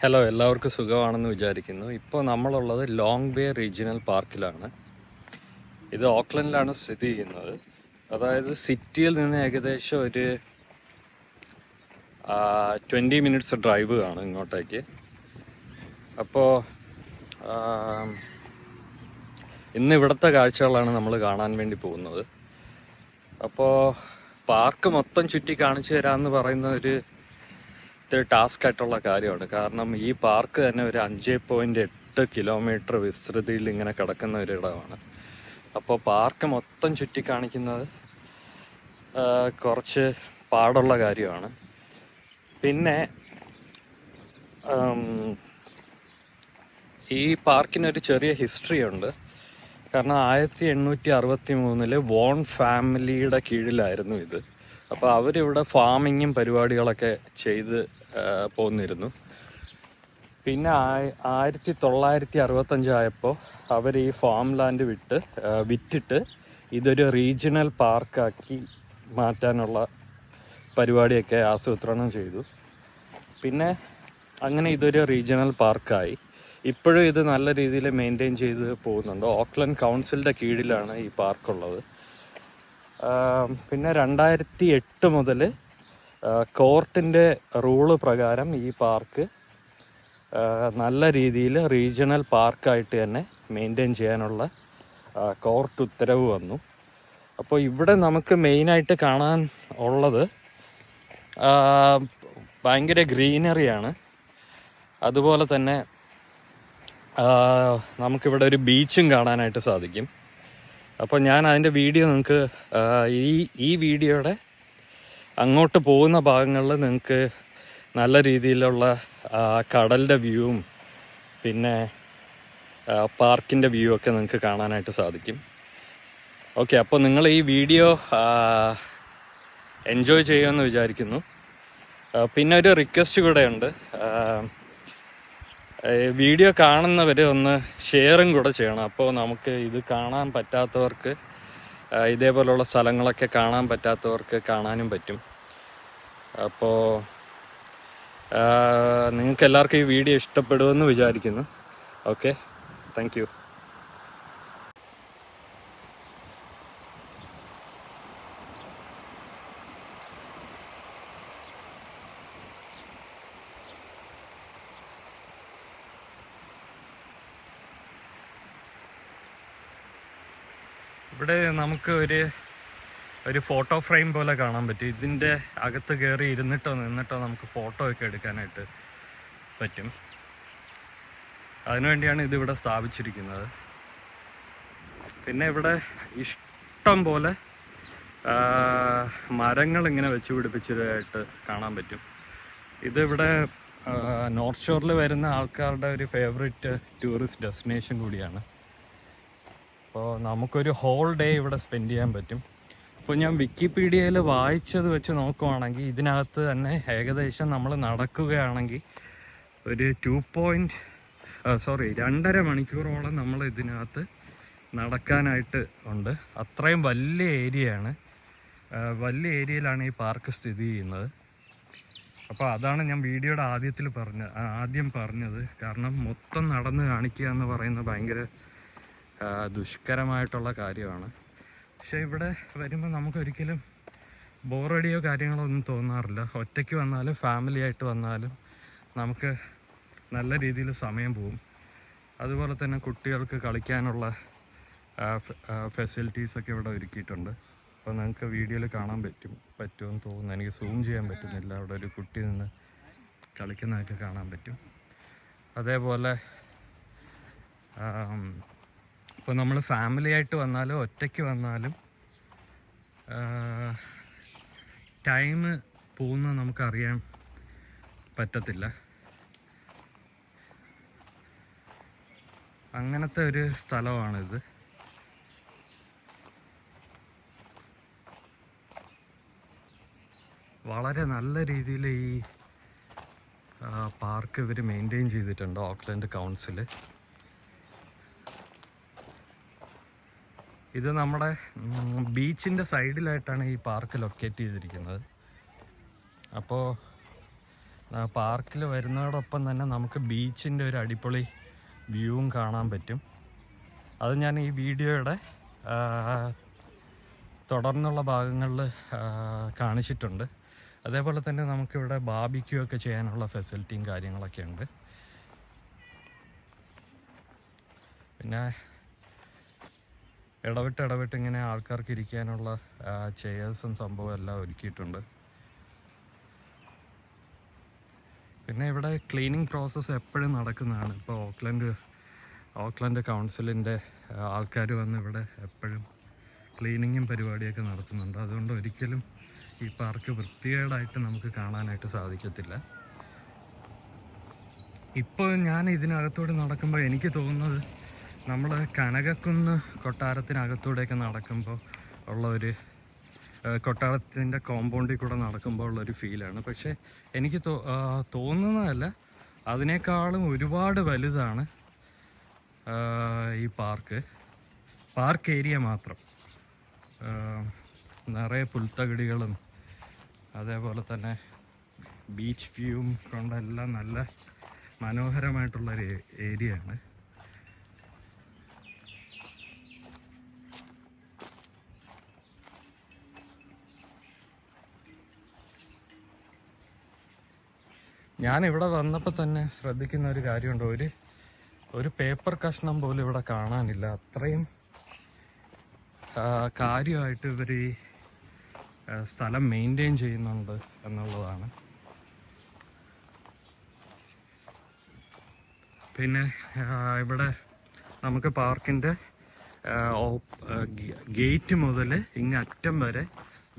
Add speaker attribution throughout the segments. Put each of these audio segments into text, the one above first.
Speaker 1: Hello, എല്ലാവർക്കും സുഖമാണെന്ന് വിചാരിക്കുന്നു. ഇപ്പോൾ നമ്മളുള്ളത് ലോങ് ബേ റീജിയണൽ പാർക്കിലാണ്. ഇത് ഓക്ലൻഡിലാണ് സ്ഥിതി ചെയ്യുന്നത്. അതായത് സിറ്റിയിൽ നിന്ന് ഏകദേശം ഒരു 20 മിനിറ്റ്സ് ഡ്രൈവ് ആണ് ഇങ്ങോട്ടേക്ക്. അപ്പോൾ ഇന്ന് ഇവിടുത്തെ കാഴ്ചകളാണ് നമ്മൾ കാണാൻ വേണ്ടി പോകുന്നത്. അപ്പോൾ പാർക്ക് മൊത്തം ചുറ്റി കാണിച്ചു തരാമെന്ന് പറയുന്ന ഒരു ടാസ്ക് ആയിട്ടുള്ള കാര്യമാണ്. കാരണം ഈ പാർക്ക് തന്നെ ഒരു 5.8 കിലോമീറ്റർ വിസ്തൃതിയിൽ ഇങ്ങനെ കിടക്കുന്ന ഒരിടമാണ്. അപ്പോൾ പാർക്ക് മൊത്തം ചുറ്റി കാണിക്കുന്നത് കുറച്ച് പാടുള്ള കാര്യമാണ്. പിന്നെ ഈ പാർക്കിനൊരു ചെറിയ ഹിസ്റ്ററി ഉണ്ട്. കാരണം 1863 വോൺ ഫാമിലിയുടെ കീഴിലായിരുന്നു ഇത്. അപ്പോൾ അവരിവിടെ ഫാമിങ്ങും പരിപാടികളൊക്കെ ചെയ്ത് പോന്നിരുന്നു. പിന്നെ 1965 ആയപ്പോൾ അവർ ഈ ഫാം ലാൻഡ് വിറ്റിട്ട് ഇതൊരു റീജിയണൽ പാർക്കാക്കി മാറ്റാനുള്ള പരിപാടിയൊക്കെ ആസൂത്രണം ചെയ്തു. പിന്നെ അങ്ങനെ ഇതൊരു റീജിയണൽ പാർക്കായി. ഇപ്പോഴും ഇത് നല്ല രീതിയിൽ മെയിൻറ്റെയിൻ ചെയ്ത് പോകുന്നുണ്ട്. ഓക്ലൻഡ് കൗൺസിലിൻ്റെ കീഴിലാണ് ഈ പാർക്കുള്ളത്. പിന്നെ 2008 മുതൽ കോർട്ടിൻ്റെ റൂള് പ്രകാരം ഈ പാർക്ക് നല്ല രീതിയിൽ റീജിയണൽ പാർക്കായിട്ട് തന്നെ മെയിൻറ്റെയിൻ ചെയ്യാനുള്ള കോർട്ട് ഉത്തരവ് വന്നു. അപ്പോൾ ഇവിടെ നമുക്ക് മെയിനായിട്ട് കാണാൻ ഉള്ളത് ഭയങ്കര ഗ്രീനറിയാണ്. അതുപോലെ തന്നെ നമുക്കിവിടെ ഒരു ബീച്ചും കാണാനായിട്ട് സാധിക്കും. അപ്പോൾ ഞാൻ അതിൻ്റെ വീഡിയോ നിങ്ങൾക്ക് ഈ വീഡിയോയുടെ അങ്ങോട്ട് പോകുന്ന ഭാഗങ്ങളിൽ നിങ്ങൾക്ക് നല്ല രീതിയിലുള്ള കടലിൻ്റെ വ്യൂവും പിന്നെ പാർക്കിൻ്റെ വ്യൂ ഒക്കെ നിങ്ങൾക്ക് കാണാനായിട്ട് സാധിക്കും. ഓക്കെ, അപ്പോൾ നിങ്ങൾ ഈ വീഡിയോ എൻജോയ് ചെയ്യുമെന്ന് വിചാരിക്കുന്നു. പിന്നെ ഒരു റിക്വസ്റ്റ് കൂടെ ഉണ്ട്. വീഡിയോ കാണുന്നവർ ഒന്ന് ഷെയറും കൂടെ ചെയ്യണം. അപ്പോൾ നമുക്ക് ഇത് കാണാൻ പറ്റാത്തവർക്ക്, ഇതേപോലുള്ള സ്ഥലങ്ങളൊക്കെ കാണാൻ പറ്റാത്തവർക്ക് കാണാനും പറ്റും. അപ്പോൾ നിങ്ങൾക്ക് എല്ലാവർക്കും ഈ വീഡിയോ ഇഷ്ടപ്പെടുമെന്ന് വിചാരിക്കുന്നു. Okay, thank you. ഇവിടെ നമുക്ക് ഒരു ഫോട്ടോ ഫ്രെയിം പോലെ കാണാൻ പറ്റും. ഇതിൻ്റെ അകത്ത് കയറി ഇരുന്നിട്ടോ നിന്നിട്ടോ നമുക്ക് ഫോട്ടോ ഒക്കെ എടുക്കാനായിട്ട് പറ്റും. അതിനുവേണ്ടിയാണ് ഇതിവിടെ സ്ഥാപിച്ചിരിക്കുന്നത്. പിന്നെ ഇവിടെ ഇഷ്ടം പോലെ മരങ്ങൾ ഇങ്ങനെ വെച്ച് പിടിപ്പിച്ചതായിട്ട് കാണാൻ പറ്റും. ഇതിവിടെ നോർത്ത് ഷോറിൽ വരുന്ന ആൾക്കാരുടെ ഒരു ഫേവറേറ്റ് ടൂറിസ്റ്റ് ഡെസ്റ്റിനേഷൻ കൂടിയാണ്. അപ്പോൾ നമുക്കൊരു ഹോൾ ഡേ ഇവിടെ സ്പെൻഡ് ചെയ്യാൻ പറ്റും. അപ്പോൾ ഞാൻ വിക്കിപീഡിയയിൽ വായിച്ചത് വെച്ച് നോക്കുവാണെങ്കിൽ ഇതിനകത്ത് തന്നെ ഏകദേശം നമ്മൾ നടക്കുകയാണെങ്കിൽ ഒരു 2.5 മണിക്കൂറോളം നമ്മൾ ഇതിനകത്ത് നടക്കാനായിട്ട് ഉണ്ട്. അത്രയും വലിയ ഏരിയയാണ്. വലിയ ഏരിയയിലാണ് ഈ പാർക്ക് സ്ഥിതി ചെയ്യുന്നത്. അപ്പോൾ അതാണ് ഞാൻ വീഡിയോയുടെ ആദ്യം പറഞ്ഞത്. കാരണം മൊത്തം നടന്ന് കാണിക്കുക എന്ന് പറയുന്നത് ഭയങ്കര ദുഷ്കരമായിട്ടുള്ള കാര്യമാണ്. പക്ഷേ ഇവിടെ വരുമ്പോൾ നമുക്കൊരിക്കലും ബോറടിയോ കാര്യങ്ങളോ ഒന്നും തോന്നാറില്ല. ഒറ്റയ്ക്ക് വന്നാലും ഫാമിലി ആയിട്ട് വന്നാലും നമുക്ക് നല്ല രീതിയിൽ സമയം പോകും. അതുപോലെ തന്നെ കുട്ടികൾക്ക് കളിക്കാനുള്ള ഫെസിലിറ്റീസൊക്കെ ഇവിടെ ഒരുക്കിയിട്ടുണ്ട്. അപ്പോൾ നിങ്ങൾക്ക് വീഡിയോയിൽ കാണാൻ പറ്റുമെന്ന് തോന്നുന്നു. എനിക്ക് സൂം ചെയ്യാൻ പറ്റുന്നില്ല. അവിടെ ഒരു കുട്ടി നിന്ന് കളിക്കുന്നതൊക്കെ കാണാൻ പറ്റും. അതേപോലെ ഇപ്പോൾ നമ്മൾ ഫാമിലി ആയിട്ട് വന്നാലും ഒറ്റയ്ക്ക് വന്നാലും ടൈം പോകുന്നത് നമുക്കറിയാൻ പറ്റത്തില്ല. അങ്ങനത്തെ ഒരു സ്ഥലമാണിത്. വളരെ നല്ല രീതിയിൽ ഈ പാർക്ക് ഇവർ മെയിൻറ്റെയിൻ ചെയ്തിട്ടുണ്ട്, ഓക്ലൻഡ് കൗൺസിൽ. ഇത് നമ്മുടെ ബീച്ചിൻ്റെ സൈഡിലായിട്ടാണ് ഈ പാർക്ക് ലൊക്കേറ്റ് ചെയ്തിരിക്കുന്നത്. അപ്പോൾ പാർക്കിൽ വരുന്നതോടൊപ്പം തന്നെ നമുക്ക് ബീച്ചിൻ്റെ ഒരു അടിപൊളി വ്യൂവും കാണാൻ പറ്റും. അത് ഞാൻ ഈ വീഡിയോയുടെ തുടർന്നുള്ള ഭാഗങ്ങളിൽ കാണിച്ചിട്ടുണ്ട്. അതേപോലെ തന്നെ നമുക്കിവിടെ ബാർബിക്യൂ ഒക്കെ ചെയ്യാനുള്ള ഫെസിലിറ്റിയും കാര്യങ്ങളൊക്കെ ഉണ്ട്. പിന്നെ ഇടവിട്ട് ഇങ്ങനെ ആൾക്കാർക്ക് ഇരിക്കാനുള്ള ചെയേഴ്സും സംഭവം എല്ലാം ഒരുക്കിയിട്ടുണ്ട്. പിന്നെ ഇവിടെ ക്ലീനിങ് പ്രോസസ്സ് എപ്പോഴും നടക്കുന്നതാണ്. ഇപ്പോൾ ഓക്ലൻഡ് കൗൺസിലിൻ്റെ ആൾക്കാർ വന്ന് ഇവിടെ എപ്പോഴും ക്ലീനിങ്ങും പരിപാടിയൊക്കെ നടത്തുന്നുണ്ട്. അതുകൊണ്ട് ഒരിക്കലും ഈ പാർക്ക് വൃത്തികേടായിട്ട് നമുക്ക് കാണാനായിട്ട് സാധിക്കത്തില്ല. ഇപ്പോൾ ഞാൻ ഇതിനകത്തൂടെ നടക്കുമ്പോൾ എനിക്ക് തോന്നുന്നത് നമ്മൾ കനകക്കുന്ന് കൊട്ടാരത്തിനകത്തൂടെയൊക്കെ നടക്കുമ്പോൾ ഉള്ള ഒരു കൊട്ടാരത്തിൻ്റെ കോമ്പൗണ്ടിൽ കൂടെ നടക്കുമ്പോൾ ഉള്ളൊരു ഫീലാണ്. പക്ഷേ എനിക്ക് തോന്നുന്നതല്ല, അതിനേക്കാളും ഒരുപാട് വലുതാണ് ഈ പാർക്ക് ഏരിയ മാത്രം. നിറയെ പുൽത്തകിടികളും അതേപോലെ തന്നെ ബീച്ച് വ്യൂവും കൊണ്ടെല്ലാം നല്ല മനോഹരമായിട്ടുള്ളൊരു ഏരിയയാണ്. ഞാനിവിടെ വന്നപ്പോൾ തന്നെ ശ്രദ്ധിക്കുന്ന ഒരു കാര്യമുണ്ട്, ഒരു പേപ്പർ കഷ്ണം പോലും ഇവിടെ കാണാനില്ല. അത്രയും കാര്യമായിട്ട് ഇവർ ഈ സ്ഥലം മെയിൻറ്റെയിൻ ചെയ്യുന്നുണ്ട് എന്നുള്ളതാണ്. പിന്നെ ഇവിടെ നമുക്ക് പാർക്കിൻ്റെ ഗേറ്റ് മുതൽ ഇങ്ങ് അറ്റം വരെ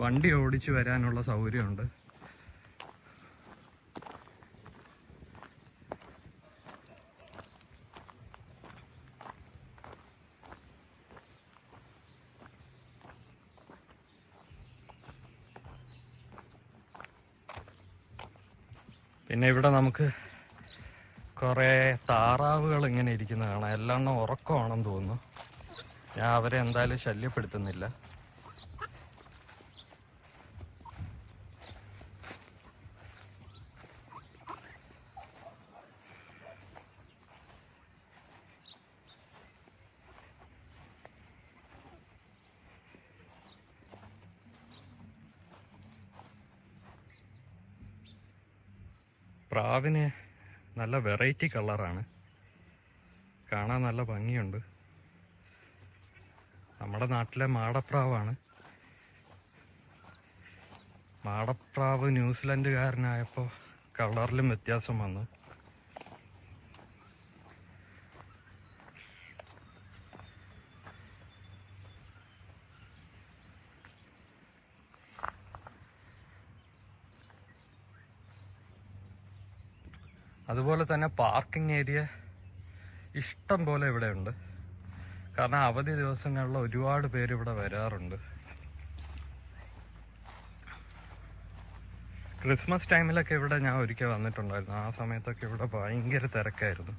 Speaker 1: വണ്ടി ഓടിച്ച് വരാനുള്ള സൗകര്യമുണ്ട്. പിന്നെ ഇവിടെ നമുക്ക് കുറേ താറാവുകൾ ഇങ്ങനെ ഇരിക്കുന്ന കാണാം. എല്ലാം ഉറക്കമാണെന്ന് തോന്നുന്നു. ഞാൻ അവരെ എന്തായാലും ശല്യപ്പെടുത്തുന്നില്ല. പ്രാവിന് നല്ല വെറൈറ്റി കളറാണ്, കാണാൻ നല്ല ഭംഗിയുണ്ട്. നമ്മുടെ നാട്ടിലെ മാടപ്രാവാണ്. മാടപ്രാവ് ന്യൂസിലൻഡുകാരനായപ്പോൾ കളറിലും വ്യത്യാസം വന്നു. അതുപോലെ തന്നെ പാർക്കിംഗ് ഏരിയ ഇഷ്ടം പോലെ ഇവിടെ ഉണ്ട്. കാരണം അവധി ദിവസങ്ങളിൽ ഒരുപാട് പേര് ഇവിടെ വരാറുണ്ട്. ക്രിസ്മസ് ടൈമിലൊക്കെ ഇവിടെ ഞാൻ ഒരിക്കൽ വന്നിട്ടുണ്ടായിരുന്നു. ആ സമയത്തൊക്കെ ഇവിടെ ഭയങ്കര തിരക്കായിരുന്നു.